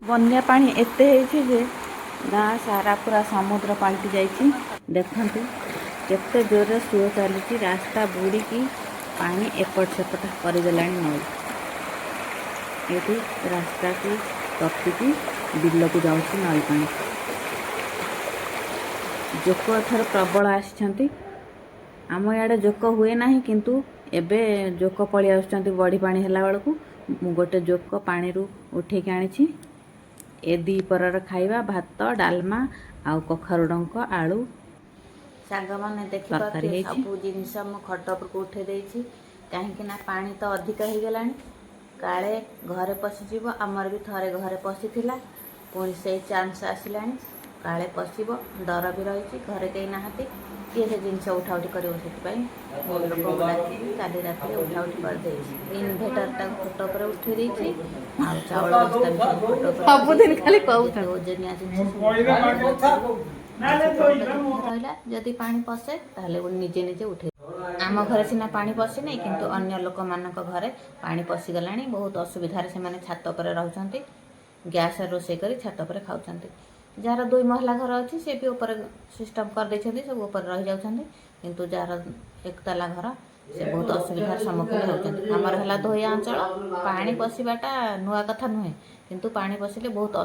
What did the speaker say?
बन्या पानी एते है जे गाँ सारा पूरा समुद्र पलटि जाइए। देखते केते जोर सुओ चली रास्ता बुड़ी की पानी एपट सेपट करदेला नई ये रास्ता को टपिकी बिल को जाऊँगी नई पानी। जोक एथर प्रबल आम इे जोक हुए ना किंतु एबे जोक पलि आसुच्चंती बड़ी पानी है बेलू गोटे जोक पानी उठेक आनी ए दीपर खाइबा भात डालमा आउ कखारु डंक आलू साग मैंने देखिए सब जिनस मु खट उपरको उठे देछि कहीं पानी तो अधिक हो गला काले घरे पशिज आमर भी थरे घरे पशिथिला पुणी से चांस आसला काले पशिब डर भी रही घरे कहीं नहांती किए से जिनस उठा उठी कर लोक डाकी काली रात उठा उठी कर इनभेटर खट पर उठे देछि चाउल बस्ता सबुदिन खाली कहूँ ओजनिया जिनस रहा जदि पानी पशे ताले निजे निजे उठे आम घरे सिना पानी पशि नहीं किंतु अन्य लोक मान घरे पानी पशिगला बहुत असुविधार से माने छात पर रहउछंती गैस रोषे कर छात पर खाउछंती जार 2 महला घर अच्छी सी भी ऊपर सिस्टम कर देछंती सब ऊपर रही जाउछंती किंतु जार 1 ताला घर से बहुत असुविधार सम्मुखीन होउछंती। हमर हला धोया अंचल पानी पशिबाटा नुआ कथा नुहे किंतु पानी पशिले बहुत